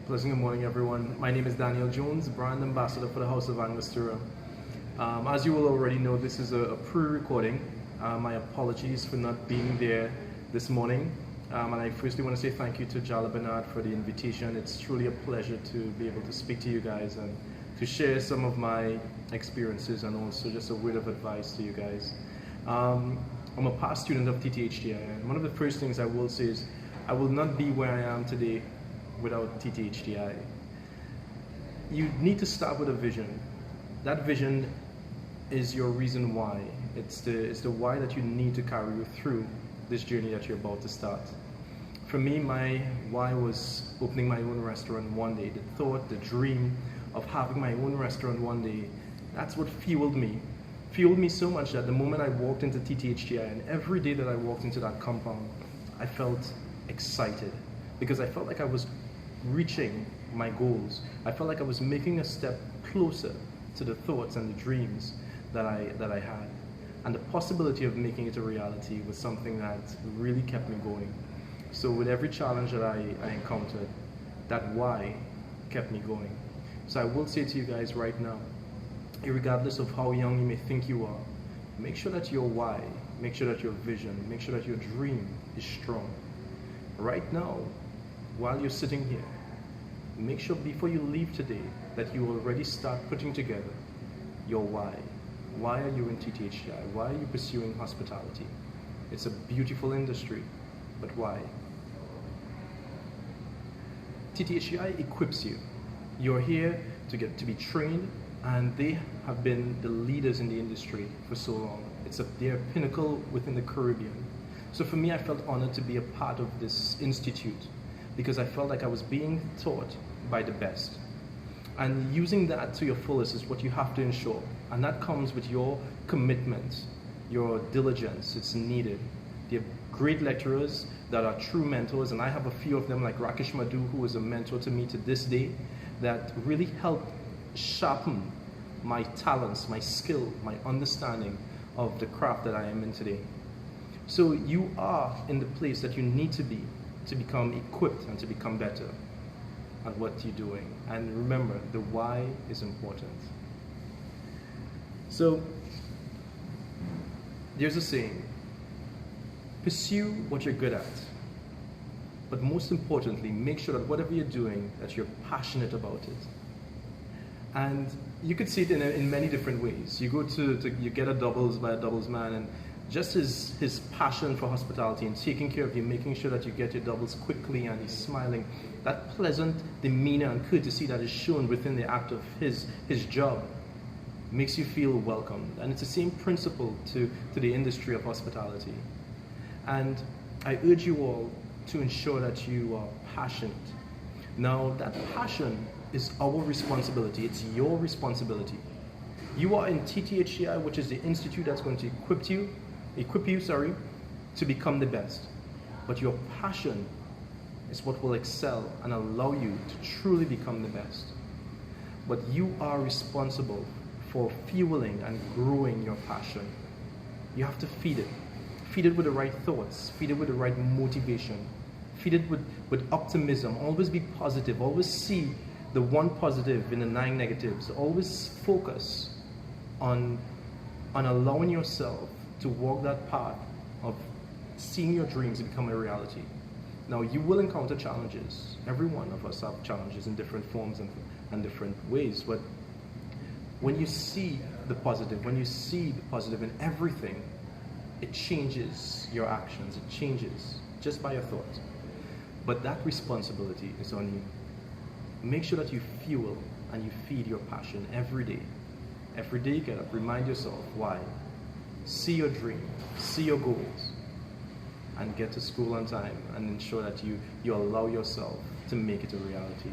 Pleasant good morning, everyone. My name is Daniyel Jones, Brand Ambassador for the House of Angostura. As you will already know, this is a pre-recording. My apologies for not being there this morning. And I firstly want to say thank you to Jala Bernard for the invitation. It's truly a pleasure to be able to speak to you guys and to share some of my experiences and also just a word of advice to you guys. I'm a past student of TTHTI, and one of the first things I will say is I will not be where I am today without TTHTI. You need to start with a vision. That vision is your reason why. It's the why that you need to carry you through this journey that you're about to start. For me, my why was opening my own restaurant one day. The thought, the dream of having my own restaurant one day, that's what fueled me. Fueled me so much that the moment I walked into TTHTI, and every day that I walked into that compound, I felt excited because I felt like I was reaching my goals. I felt like I was making a step closer to the thoughts and the dreams that I had. And the possibility of making it a reality was something that really kept me going. So with every challenge that I encountered, that why kept me going. So I will say to you guys right now, regardless of how young you may think you are, make sure that your why, make sure that your vision, make sure that your dream is strong. Right now, while you're sitting here, make sure before you leave today that you already start putting together your why. Why are you in TTHTI? Why are you pursuing hospitality? It's a beautiful industry, but why? TTHTI equips you. You're here to get to be trained, and they have been the leaders in the industry for so long. They're a pinnacle within the Caribbean. So for me, I felt honored to be a part of this institute because I felt like I was being taught by the best. And using that to your fullest is what you have to ensure. And that comes with your commitment, your diligence. It's needed. There are great lecturers that are true mentors, and I have a few of them like Rakesh Madhu, who is a mentor to me to this day, that really helped sharpen my talents, my skill, my understanding of the craft that I am in today. So you are in the place that you need to be to become equipped and to become better at what you're doing. And remember, the why is important. So there's a saying, pursue what you're good at, but most importantly, make sure that whatever you're doing, that you're passionate about it. And you could see it in many different ways. You go you get a doubles by a doubles man, and just his passion for hospitality and taking care of you, making sure that you get your doubles quickly, and he's smiling, that pleasant demeanor and courtesy that is shown within the act of his job makes you feel welcomed. And it's the same principle to the industry of hospitality. And I urge you all to ensure that you are passionate. Now, that passion is our responsibility. It's your responsibility. You are in TTHTI, which is the institute that's going to equip you, to become the best. But your passion is what will excel and allow you to truly become the best. But you are responsible for fueling and growing your passion. You have to feed it. Feed it with the right thoughts. Feed it with the right motivation. Feed it with optimism. Always be positive. Always see the one positive in the 9 negatives. Always focus on allowing yourself to walk that path of seeing your dreams become a reality. Now, you will encounter challenges. Every one of us have challenges in different forms and different ways. But when you see the positive, in everything, it changes your actions. It changes just by your thoughts. But that responsibility is on you. Make sure that you fuel and you feed your passion every day. Every day you get up, remind yourself why. See your dream, see your goals, and get to school on time and ensure that you allow yourself to make it a reality.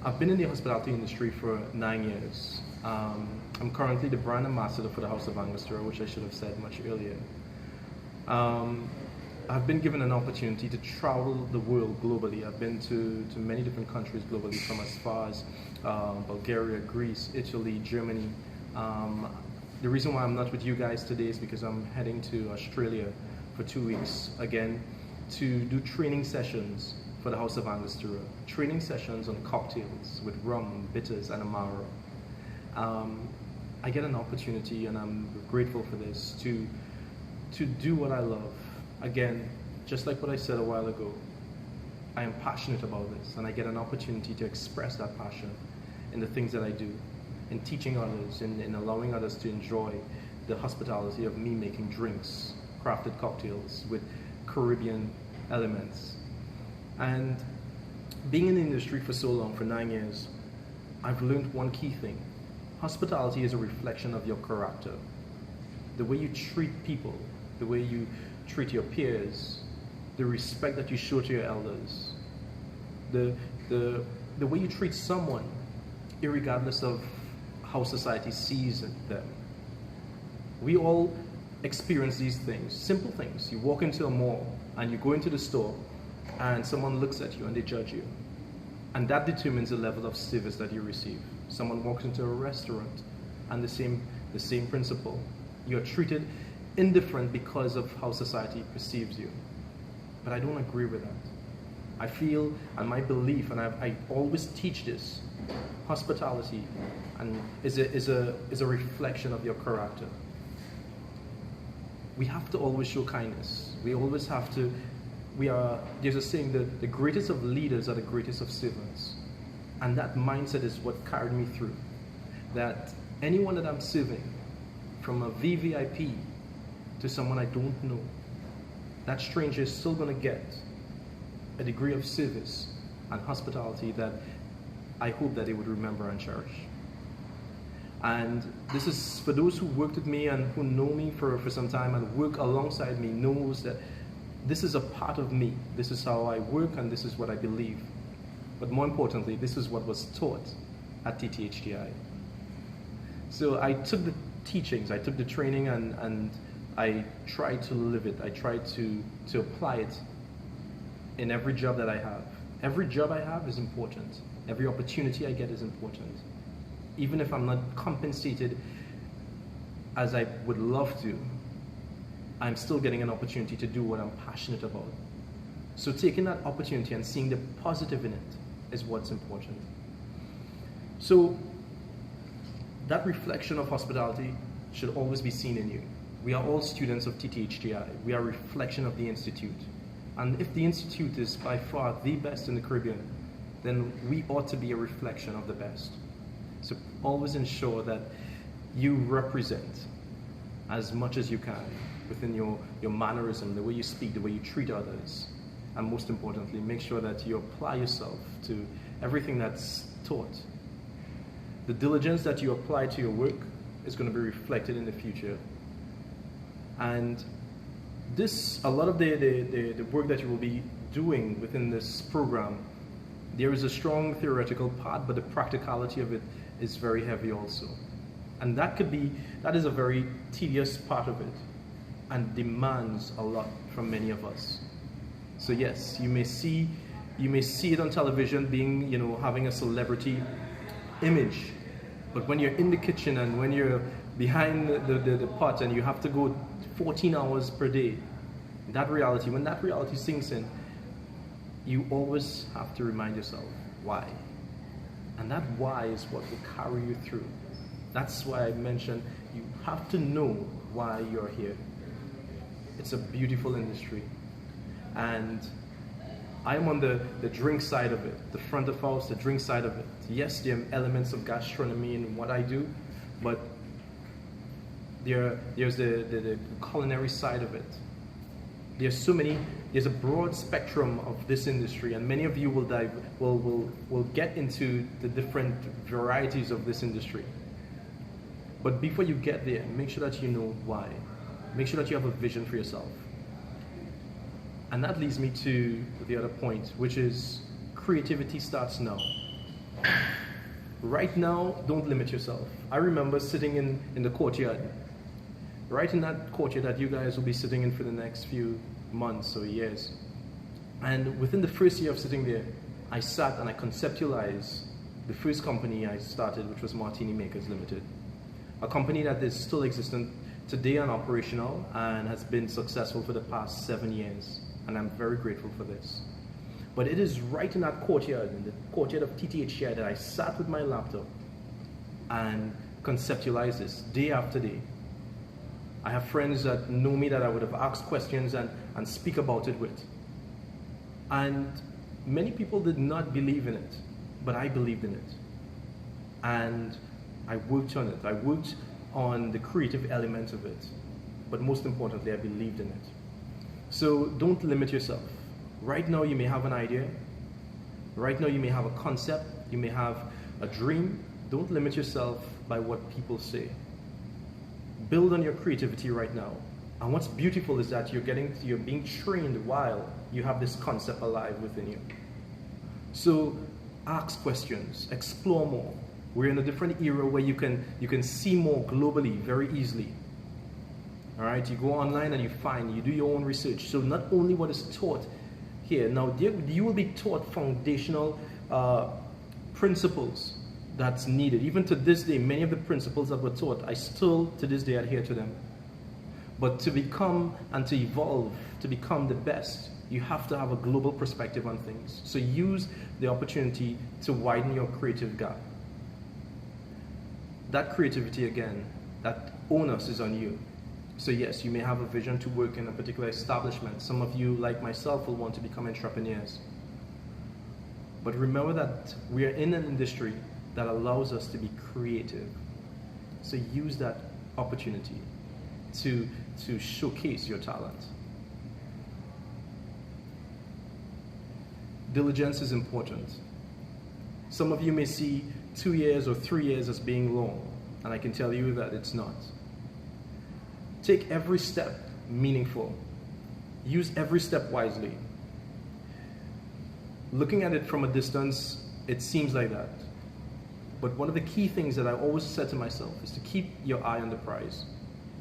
I've been in the hospitality industry for 9 years. I'm currently the brand ambassador for the House of Angostura, which I should have said much earlier. I've been given an opportunity to travel the world globally. I've been to many different countries globally, from as far as Bulgaria, Greece, Italy, Germany. The reason why I'm not with you guys today is because I'm heading to Australia for 2 weeks again to do training sessions for the House of Angostura, training sessions on cocktails with rum, bitters, and amaro. I get an opportunity, and I'm grateful for this, to do what I love. Again, just like what I said a while ago, I am passionate about this, and I get an opportunity to express that passion in the things that I do, in teaching others, in allowing others to enjoy the hospitality of me making drinks, crafted cocktails with Caribbean elements. And being in the industry for so long, for 9 years, I've learned one key thing. Hospitality is a reflection of your character. The way you treat people, the way you treat your peers, the respect that you show to your elders, the way you treat someone, irregardless of how society sees them. We all experience these things, simple things. You walk into a mall and you go into the store and someone looks at you and they judge you. And that determines the level of service that you receive. Someone walks into a restaurant and the same principle. You're treated indifferent because of how society perceives you. But I don't agree with that. I feel, and my belief, and I always teach this, hospitality is a reflection of your character. We have to always show kindness. We always have to, there's a saying that the greatest of leaders are the greatest of servants. And that mindset is what carried me through. That anyone that I'm serving, from a VVIP to someone I don't know, that stranger is still going to get a degree of service and hospitality that I hope that they would remember and cherish. And this is for those who worked with me and who know me for some time and work alongside me, knows that this is a part of me. This is how I work and this is what I believe. But more importantly, this is what was taught at TTHTI. So I took the teachings, I took the training, and I tried to live it. I tried to apply it in every job that I have. Every job I have is important. Every opportunity I get is important. Even if I'm not compensated as I would love to, I'm still getting an opportunity to do what I'm passionate about. So taking that opportunity and seeing the positive in it is what's important. So that reflection of hospitality should always be seen in you. We are all students of TTHTI. We are a reflection of the Institute. And if the Institute is by far the best in the Caribbean, then we ought to be a reflection of the best. So always ensure that you represent as much as you can within your mannerism, the way you speak, the way you treat others. And most importantly, make sure that you apply yourself to everything that's taught. The diligence that you apply to your work is going to be reflected in the future. And a lot of the work that you will be doing within this program, there is a strong theoretical part, but the practicality of it is very heavy also. And that is a very tedious part of it and demands a lot from many of us. So yes, you may see it on television being, having a celebrity image, but when you're in the kitchen and when you're behind the pot and you have to go 14 hours per day, when that reality sinks in, you always have to remind yourself why. And that why is what will carry you through. That's why I mentioned you have to know why you're here. It's a beautiful industry. And I'm on the drink side of it, the front of house, the drink side of it. Yes, there are elements of gastronomy in what I do, but there's the culinary side of it. There's a broad spectrum of this industry, and many of you will get into the different varieties of this industry. But before you get there, make sure that you know why. Make sure that you have a vision for yourself. And that leads me to the other point, which is creativity starts now. Right now, don't limit yourself. I remember sitting in the courtyard, right in that courtyard that you guys will be sitting in for the next few months or years. And within the first year of sitting there, I sat and I conceptualized the first company I started, which was Martini Makers Ltd. A company that is still existent today and operational and has been successful for the past 7 years. And I'm very grateful for this. But it is right in that courtyard, in the courtyard of TTHTI, that I sat with my laptop and conceptualized this day after day. I have friends that know me that I would have asked questions and speak about it with. And many people did not believe in it, but I believed in it. And I worked on it. I worked on the creative element of it. But most importantly, I believed in it. So don't limit yourself. Right now you may have an idea. Right now you may have a concept. You may have a dream. Don't limit yourself by what people say. Build on your creativity right now. And what's beautiful is that you're being trained while you have this concept alive within you. So ask questions, explore more. We're in a different era where you can see more globally very easily. All right, you go online and you do your own research. So not only what is taught here, now you will be taught foundational principles that's needed. Even to this day, many of the principles that were taught, I still to this day adhere to them. But to become and to evolve, to become the best, you have to have a global perspective on things. So use the opportunity to widen your creative gap. That creativity, again, that onus is on you. So yes, you may have a vision to work in a particular establishment. Some of you, like myself, will want to become entrepreneurs. But remember that we are in an industry that allows us to be creative. So use that opportunity to showcase your talent. Diligence is important. Some of you may see 2 years or 3 years as being long, and I can tell you that it's not. Take every step meaningful. Use every step wisely. Looking at it from a distance, it seems like that. But one of the key things that I always said to myself is to keep your eye on the prize.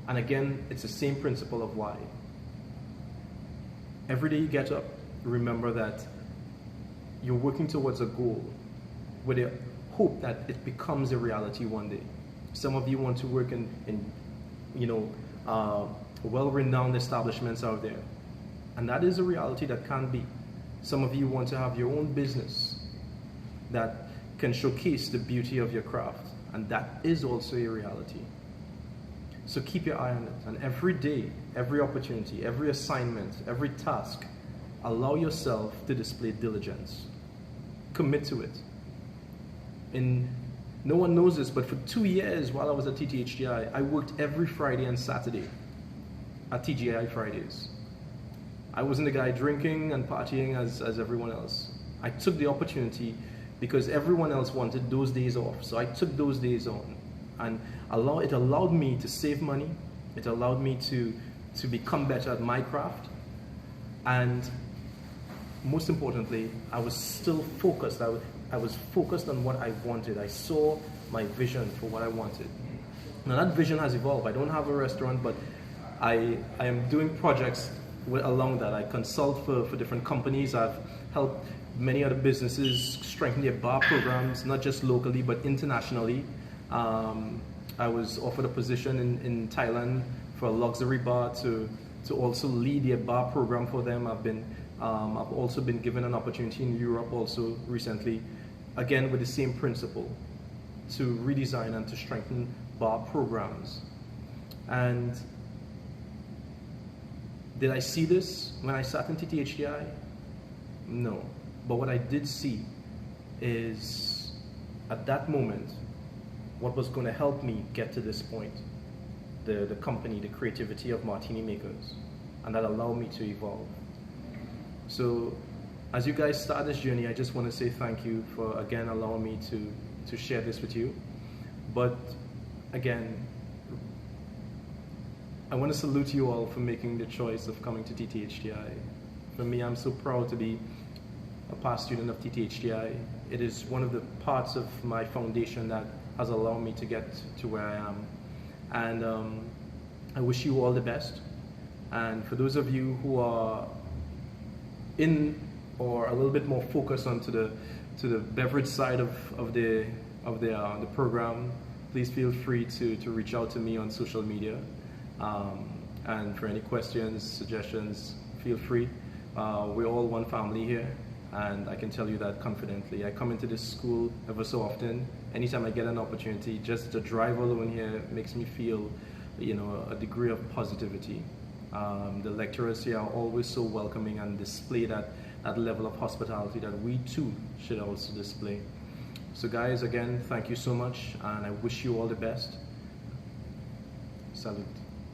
And again, it's the same principle of why. Every day you get up, remember that you're working towards a goal with a hope that it becomes a reality one day. Some of you want to work in well-renowned establishments out there. And that is a reality that can be. Some of you want to have your own business that can showcase the beauty of your craft. And that is also a reality. So keep your eye on it. And every day, every opportunity, every assignment, every task, allow yourself to display diligence. Commit to it. No one knows this, but for 2 years while I was at TTHTI, I worked every Friday and Saturday at TGI Fridays. I wasn't the guy drinking and partying as everyone else. I took the opportunity because everyone else wanted those days off. So I took those days on. And it allowed me to save money. It allowed me to become better at my craft. And most importantly, I was still focused. I was focused on what I wanted. I saw my vision for what I wanted. Now that vision has evolved. I don't have a restaurant, but I am doing projects along that. I consult for different companies. I've helped many other businesses strengthen their bar programs, not just locally, but internationally. I was offered a position in Thailand for a luxury bar to also lead their bar program for them. I've also been given an opportunity in Europe also recently, again with the same principle, to redesign and to strengthen bar programs. And did I see this when I sat in TTHTI? No. But what I did see is, at that moment, what was going to help me get to this point. The company, the creativity of Martini Makers, and that allowed me to evolve. So as you guys start this journey, I just want to say thank you for again allowing me to share this with you. But again, I want to salute you all for making the choice of coming to TTHTI. For me, I'm so proud to be a past student of TTHTI. It is one of the parts of my foundation that has allowed me to get to where I am. And I wish you all the best. And for those of you who are in or a little bit more focused onto the beverage side of the program, please feel free to reach out to me on social media. And for any questions, suggestions, feel free. We're all one family here, and I can tell you that confidently. I come into this school ever so often. Anytime I get an opportunity, just the drive alone here makes me feel, you know, a degree of positivity. The lecturers here are always so welcoming and display that level of hospitality that we too should also display. So guys, again, thank you so much, and I wish you all the best. Salute.